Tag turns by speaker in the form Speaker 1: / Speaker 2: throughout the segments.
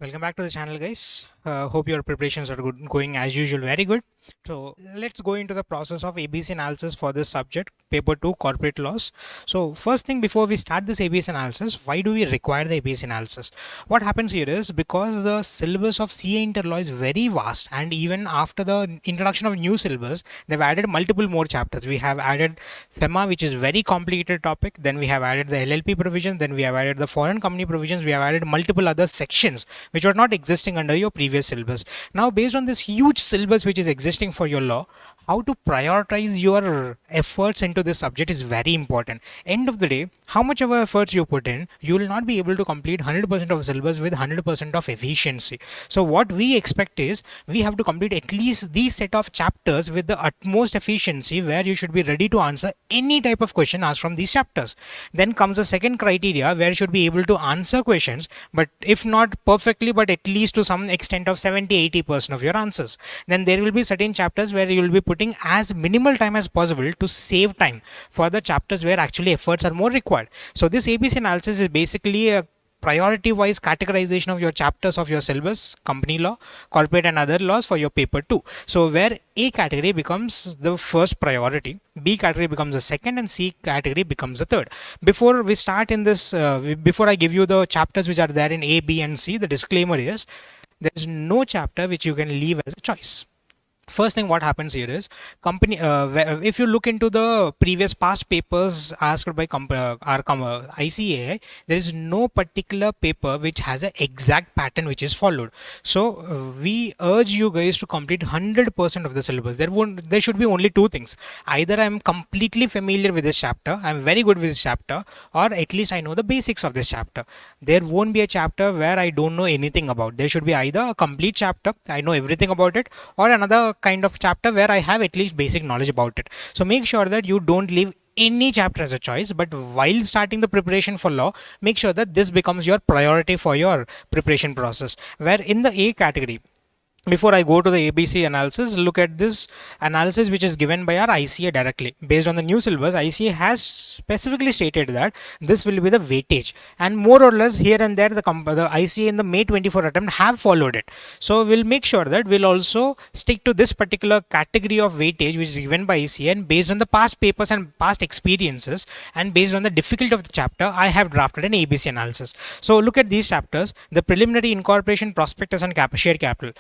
Speaker 1: Welcome back to the channel, guys. Hope your preparations are going as usual, very good. So let's go into the process of ABC analysis for this subject, paper 2, corporate laws. So first thing, before we start this ABC analysis, why do we require the ABC analysis? What happens here is because the syllabus of CA Interlaw is very vast, and even after the introduction of new syllabus, they've added multiple more chapters. We have added FEMA, which is very complicated topic. Then we have added the LLP provisions. Then we have added the foreign company provisions. We have added multiple other sections which were not existing under your previous syllabus. Now, based on this huge syllabus which is existing for your law, how to prioritize your efforts into this subject is very important. End of the day, how much of efforts you put in, you will not be able to complete 100% of syllabus with 100% of efficiency. So what we expect is we have to complete at least these set of chapters with the utmost efficiency, where you should be ready to answer any type of question asked from these chapters. Then comes the second criteria, where you should be able to answer questions, but if not perfectly, but at least to some extent of 70-80% of your answers. Then there will be certain chapters where you will be putting as minimal time as possible to save time for the chapters where actually efforts are more required. So this ABC analysis is basically a priority wise categorization of your chapters of your syllabus, company law, corporate and other laws for your paper 2. So where A category becomes the first priority, B category becomes the second, and C category becomes the third. Before we start in this, before I give you the chapters which are there in A, B and C, the disclaimer is there is no chapter which you can leave as a choice. First thing what happens here is company if you look into the previous past papers asked by ICAI, there is no particular paper which has an exact pattern which is followed. So we urge you guys to complete 100% of the syllabus. There should be only two things: either I'm completely familiar with this chapter, I'm very good with this chapter, or at least I know the basics of this chapter. There won't be a chapter where I don't know anything about. There should be either a complete chapter, I know everything about it, or another kind of chapter where I have at least basic knowledge about it. So make sure that you don't leave any chapter as a choice, but while starting the preparation for law, make sure that this becomes your priority for your preparation process. Where in the A category, before I go to the ABC analysis, look at this analysis which is given by our ICA directly. Based on the new syllabus, ICA has specifically stated that this will be the weightage, and more or less here and there the ICA in the May 24 attempt have followed it. So we'll make sure that we'll also stick to this particular category of weightage which is given by ICA, and based on the past papers and past experiences and based on the difficulty of the chapter, I have drafted an ABC analysis. So look at these chapters: the preliminary, incorporation, prospectus and share capital.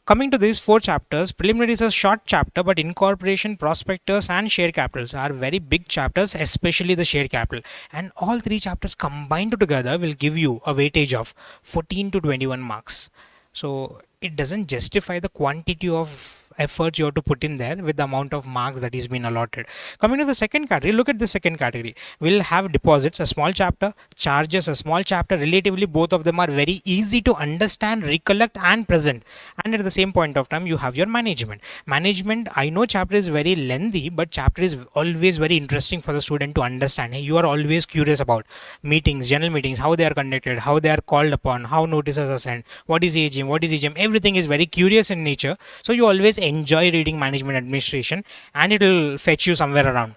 Speaker 1: Coming to these four chapters, preliminary is a short chapter, but incorporation, prospectus and share capitals are very big chapters, especially the share capital. And all three chapters combined together will give you a weightage of 14 to 21 marks. So it doesn't justify the quantity of efforts you have to put in there with the amount of marks that is been allotted. Coming to the second category, look at the second category. We'll have deposits, a small chapter, charges, a small chapter. Relatively, both of them are very easy to understand, recollect and present. And at the same point of time, you have your management. Management, I know chapter is very lengthy, but chapter is always very interesting for the student to understand. You are always curious about meetings, general meetings, how they are conducted, how they are called upon, how notices are sent, what is AGM, what is EGM. Everything is very curious in nature. So you always enjoy reading management administration, and it will fetch you somewhere around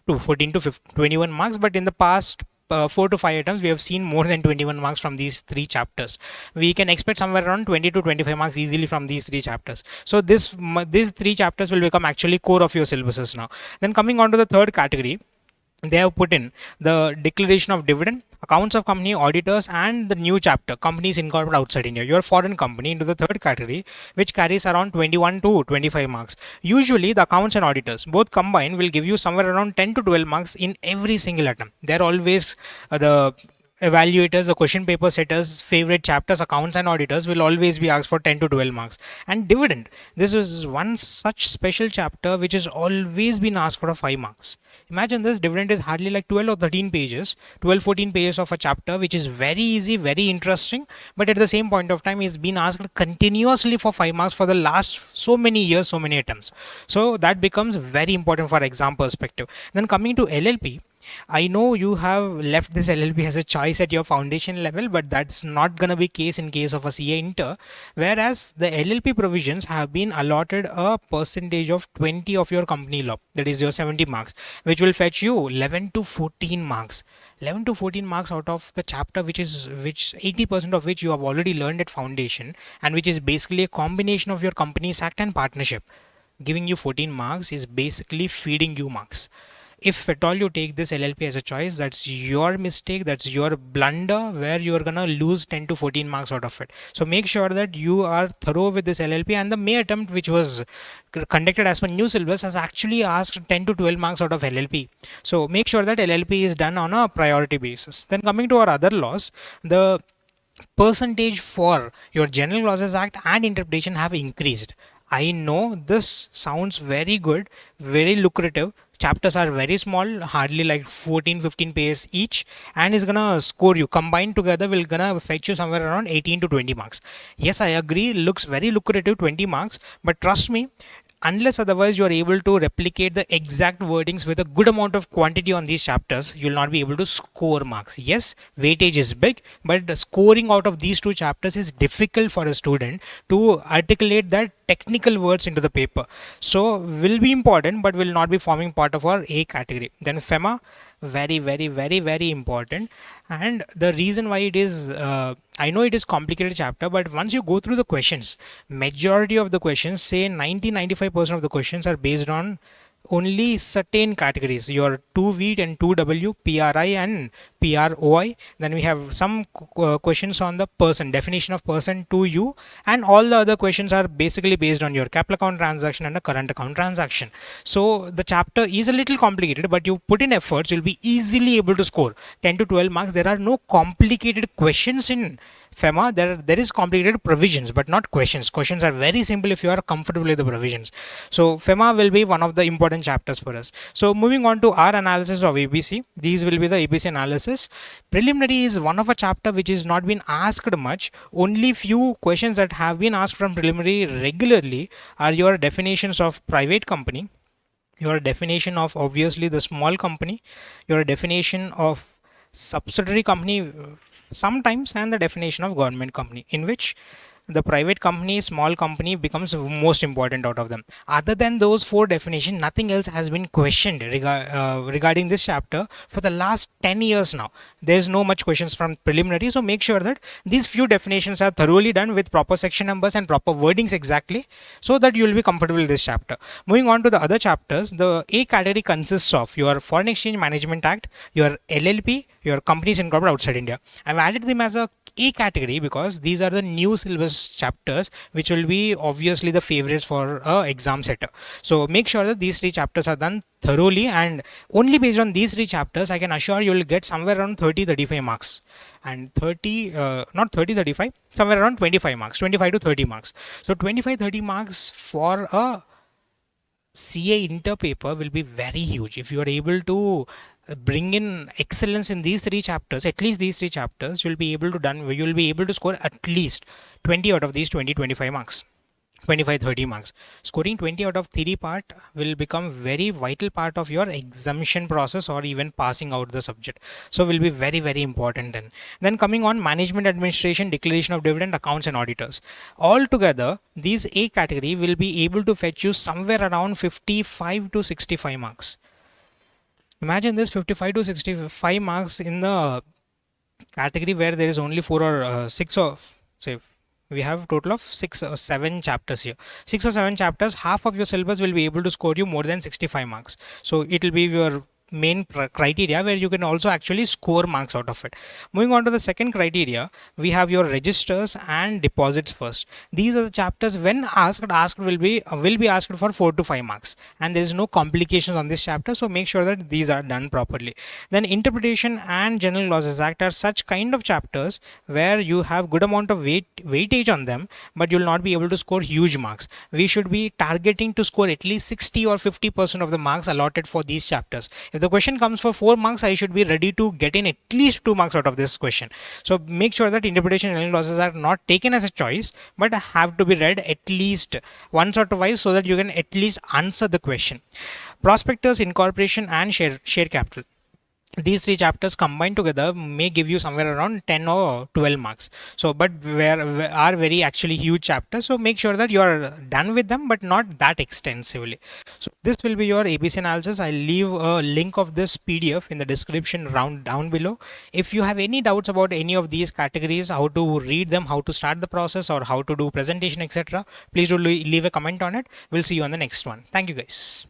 Speaker 1: to 14 to 21 marks. But in the past 4 to 5 items, we have seen more than 21 marks from these three chapters. We can expect somewhere around 20 to 25 marks easily from these three chapters. So these three chapters will become actually core of your syllabuses now. Then coming on to the third category, they have put in the declaration of dividend, accounts of company, auditors, and the new chapter, companies incorporated outside India, your foreign company, into the third category, which carries around 21 to 25 marks. Usually the accounts and auditors both combined will give you somewhere around 10 to 12 marks in every single attempt. They're always the evaluators, the question paper setters' favorite chapters, accounts and auditors, will always be asked for 10 to 12 marks. And dividend, this is one such special chapter which has always been asked for 5 marks. Imagine this, dividend is hardly like 12 or 13 pages, 12-14 pages of a chapter, which is very easy, very interesting, but at the same point of time is being asked continuously for 5 marks for the last so many years, so many attempts. So that becomes very important for exam perspective. Then coming to LLP, I know you have left this LLP as a choice at your foundation level, but that's not gonna be case in case of a CA Inter, whereas the LLP provisions have been allotted a percentage of 20 of your company law, that is your 70 marks, which will fetch you 11 to 14 marks. 11 to 14 marks out of the chapter which 80% of which you have already learned at foundation, and which is basically a combination of your company's act and partnership. Giving you 14 marks is basically feeding you marks. If at all you take this LLP as a choice, that's your mistake, that's your blunder, where you're gonna lose 10 to 14 marks out of it. So make sure that you are thorough with this LLP, and the May attempt, which was conducted as per new syllabus, has actually asked 10 to 12 marks out of LLP. So make sure that LLP is done on a priority basis. Then coming to our other laws, the percentage for your General Clauses Act and interpretation have increased. I know this sounds very good, very lucrative. Chapters are very small, hardly like 14-15 pages each, and is gonna score you combined together will gonna fetch you somewhere around 18 to 20 marks. Yes, I agree, looks very lucrative, 20 marks, but trust me, unless otherwise you are able to replicate the exact wordings with a good amount of quantity on these chapters, you will not be able to score marks. Yes, weightage is big, but the scoring out of these two chapters is difficult for a student to articulate that technical words into the paper. So will be important, but will not be forming part of our A category. Then FEMA, very important. And the reason why it is, I know it is complicated chapter, but once you go through the questions, majority of the questions, say 90-95% of the questions are based on only certain categories, your 2V and 2W, PRI and PROI. Then we have some questions on the person, definition of person to you, and all the other questions are basically based on your capital account transaction and a current account transaction. So the chapter is a little complicated, but you put in efforts, you'll be easily able to score 10 to 12 marks. There are no complicated questions in FEMA. There is complicated provisions, but not questions. Questions are very simple if you are comfortable with the provisions. So FEMA will be one of the important chapters for us. So moving on to our analysis of ABC, these will be the ABC analysis. Preliminary is one of a chapter which is not been asked much. Only few questions that have been asked from preliminary regularly are your definitions of private company, your definition of obviously the small company, your definition of subsidiary company sometimes, and the definition of government company, in which the private company, small company becomes most important out of them. Other than those four definitions, nothing else has been questioned regarding this chapter for the last 10 years now. There is no much questions from preliminary, so make sure that these few definitions are thoroughly done with proper section numbers and proper wordings exactly, so that you will be comfortable with this chapter. Moving on to the other chapters, the A category consists of your Foreign Exchange Management Act, your LLP, your companies incorporated outside India. I've added them as a A category because these are the new syllabus chapters which will be obviously the favorites for a exam setter. So make sure that these three chapters are done thoroughly, and only based on these three chapters I can assure you will get somewhere around 30-35 marks, and 30 not 30-35, somewhere around 25 marks, 25 to 30 marks. So 25-30 marks for a CA Inter paper will be very huge if you are able to bring in excellence in these three chapters. At least these three chapters you'll be able to score at least 20 out of these 20-25 marks, 25-30 marks. Scoring 20 out of theory part will become very vital part of your exemption process or even passing out the subject. So will be very important. Then coming on management administration, declaration of dividend, accounts and auditors. All together these A category will be able to fetch you somewhere around 55 to 65 marks. Imagine this, 55 to 65 marks in the category where there is only 4 or 6 of, say, we have a total of 6 or 7 chapters here. 6 or 7 chapters, half of your syllabus will be able to score you more than 65 marks. So it will be your main criteria where you can also actually score marks out of it. Moving on to the second criteria, we have your registers and deposits first. These are the chapters when asked will be asked for 4 to 5 marks, and there is no complications on this chapter, so make sure that these are done properly. Then interpretation and General Clauses Act are such kind of chapters where you have good amount of weightage on them, but you will not be able to score huge marks. We should be targeting to score at least 60 or 50% of the marks allotted for these chapters. If the question comes for 4 marks, I should be ready to get in at least 2 marks out of this question. So make sure that interpretation and General Clauses are not taken as a choice, but have to be read at least once or twice so that you can at least answer the question. Prospectors, incorporation and share capital. these three chapters combined together may give you somewhere around 10 or 12 marks. So but are very actually huge chapters, so make sure that you are done with them, but not that extensively. So this will be your ABC analysis. I'll leave a link of this PDF in the description down below. If you have any doubts about any of these categories, how to read them, how to start the process, or how to do presentation, etc., please do leave a comment on it. We'll see you on the next one. Thank you guys.